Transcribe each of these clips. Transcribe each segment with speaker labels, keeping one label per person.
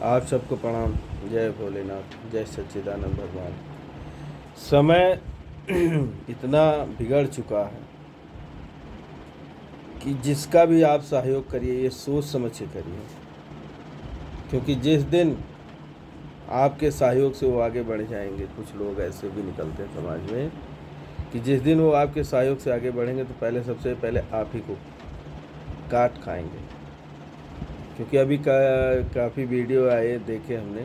Speaker 1: आप सबको प्रणाम। जय भोलेनाथ, जय सच्चिदानंद भगवान। समय इतना बिगड़ चुका है कि जिसका भी आप सहयोग करिए ये सोच समझ के करिए, क्योंकि जिस दिन आपके सहयोग से वो आगे बढ़ जाएंगे, कुछ लोग ऐसे भी निकलते हैं समाज में कि जिस दिन वो आपके सहयोग से आगे बढ़ेंगे तो सबसे पहले आप ही को काट खाएंगे। क्योंकि अभी काफ़ी वीडियो आए, देखे हमने,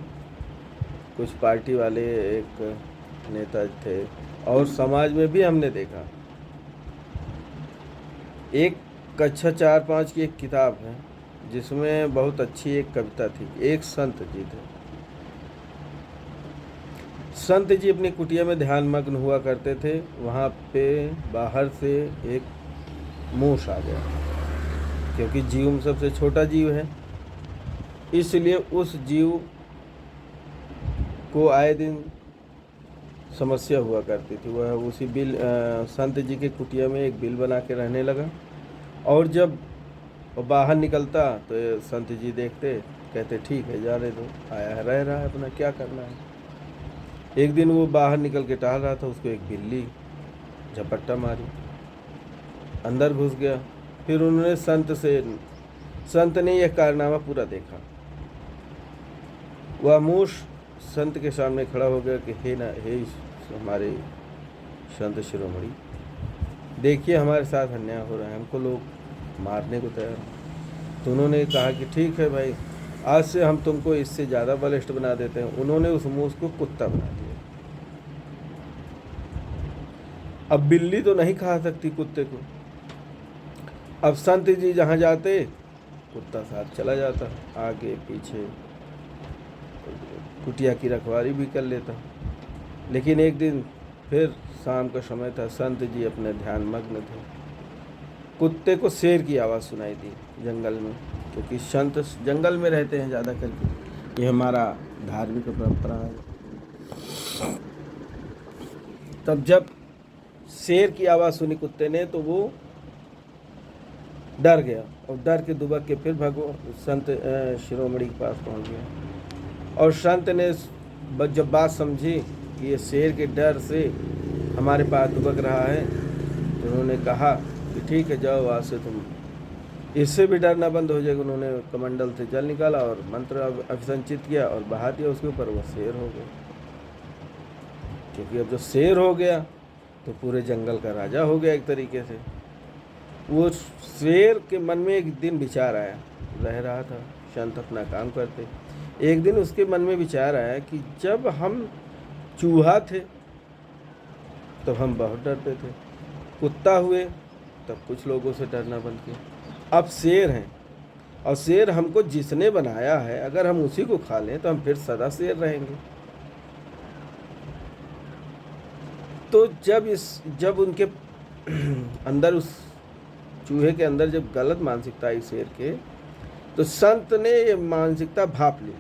Speaker 1: कुछ पार्टी वाले एक नेता थे और समाज में भी हमने देखा। एक कक्षा 4-5 की एक किताब है जिसमें बहुत अच्छी एक कविता थी। एक संत जी थे। संत जी अपनी कुटिया में ध्यान मग्न हुआ करते थे। वहाँ पे बाहर से एक मूस आ गया, क्योंकि जीव में सबसे छोटा जीव है, इसलिए उस जीव को आए दिन समस्या हुआ करती थी। वह उसी संत जी के कुटिया में एक बिल बना के रहने लगा। और जब वो बाहर निकलता तो ये संत जी देखते, कहते ठीक है, जाने दो, आया है, रह रहा है, अपना क्या करना है। एक दिन वो बाहर निकल के टहल रहा था, उसको एक बिल्ली झपट्टा मारी, अंदर घुस गया। फिर उन्होंने संत ने यह कारनामा पूरा देखा। वह मूस संत के सामने खड़ा हो गया कि हे हमारे संत शिरोमणि, देखिए हमारे साथ अन्याय हो रहा है, हमको लोग मारने को तैयार हैं। तो उन्होंने कहा कि ठीक है भाई, आज से हम तुमको इससे ज़्यादा बलिष्ठ बना देते हैं। उन्होंने उस मूस को कुत्ता बना दिया। अब बिल्ली तो नहीं खा सकती कुत्ते को। अब संत जी जहाँ जाते कुत्ता साथ चला जाता, आगे पीछे कुटिया की रखवाली भी कर लेता। लेकिन एक दिन फिर शाम का समय था, संत जी अपने ध्यान मग्न थे। कुत्ते को शेर की आवाज़ सुनाई दी जंगल में, क्योंकि संत जंगल में रहते हैं ज़्यादा करके, ये हमारा धार्मिक परंपरा है। तब जब शेर की आवाज़ सुनी कुत्ते ने तो वो डर गया और डर के दुबक के फिर संत शिरोमणि के पास पहुंच गया। और संत ने जब बात समझी कि ये शेर के डर से हमारे पास दुबक रहा है, तो उन्होंने कहा कि ठीक है, जाओ, आज से तुम इससे भी डरना बंद हो जाएगा। उन्होंने कमंडल से जल निकाला और मंत्र अभिसंचित किया और बहा दिया उसके ऊपर। वह शेर हो गया। क्योंकि अब जो शेर हो गया तो पूरे जंगल का राजा हो गया एक तरीके से। वो शेर के मन में एक दिन विचार आया, रह रहा था संत अपना काम करते, एक दिन उसके मन में विचार आया कि जब हम चूहा थे तब हम बहुत डरते थे, कुत्ता हुए तब कुछ लोगों से डरना बंद किया, अब शेर हैं और शेर हमको जिसने बनाया है, अगर हम उसी को खा लें तो हम फिर सदा शेर रहेंगे। तो जब उनके अंदर, उस चूहे के अंदर जब गलत मानसिकता आई शेर के, तो संत ने ये मानसिकता भाप ली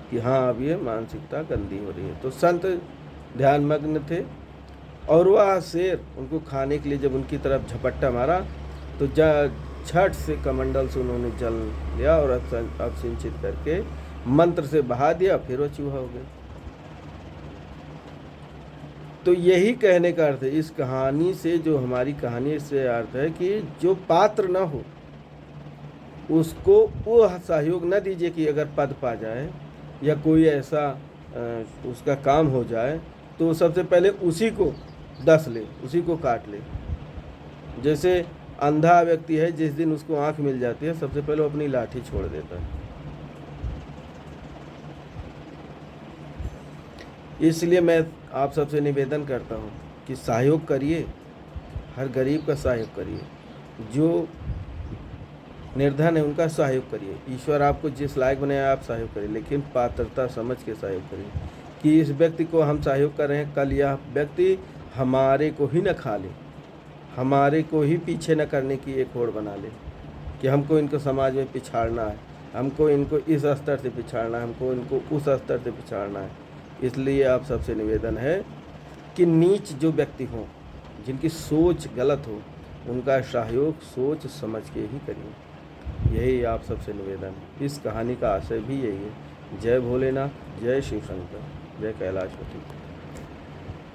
Speaker 1: कि हाँ, अब ये मानसिकता गंदी हो रही है। तो संत ध्यान मग्न थे और वह शेर उनको खाने के लिए जब उनकी तरफ झपट्टा मारा तो झट से कमंडल से उन्होंने जल लिया और अभिसिंचित करके मंत्र से बहा दिया, फिर वो चूहा हो गया। तो यही कहने का अर्थ है इस कहानी से, जो हमारी कहानी से अर्थ है कि जो पात्र न हो उसको वो सहयोग न दीजिए कि अगर पद पा जाए या कोई ऐसा उसका काम हो जाए तो सबसे पहले उसी को डस ले, उसी को काट ले। जैसे अंधा व्यक्ति है, जिस दिन उसको आंख मिल जाती है सबसे पहले वो अपनी लाठी छोड़ देता है। इसलिए मैं आप सबसे निवेदन करता हूँ कि सहयोग करिए, हर गरीब का सहयोग करिए, जो निर्धन है उनका सहयोग करिए। ईश्वर आपको जिस लायक बनाया आप सहयोग करिए, लेकिन पात्रता समझ के सहयोग करिए कि इस व्यक्ति को हम सहयोग कर रहे हैं, कल यह व्यक्ति हमारे को ही न खा ले, हमारे को ही पीछे न करने की एक होड़ बना ले कि हमको इनको समाज में पिछाड़ना है, हमको इनको इस स्तर से पिछाड़ना है, हमको इनको उस स्तर से पिछाड़ना है। इसलिए आप सबसे निवेदन है कि नीच जो व्यक्ति हों, जिनकी सोच गलत हो, उनका सहयोग सोच समझ के ही करिए। यही आप सबसे निवेदन है। इस कहानी का आशय भी यही है। जय भोलेनाथ, जय शिव शंकर, जय कैलाशपति।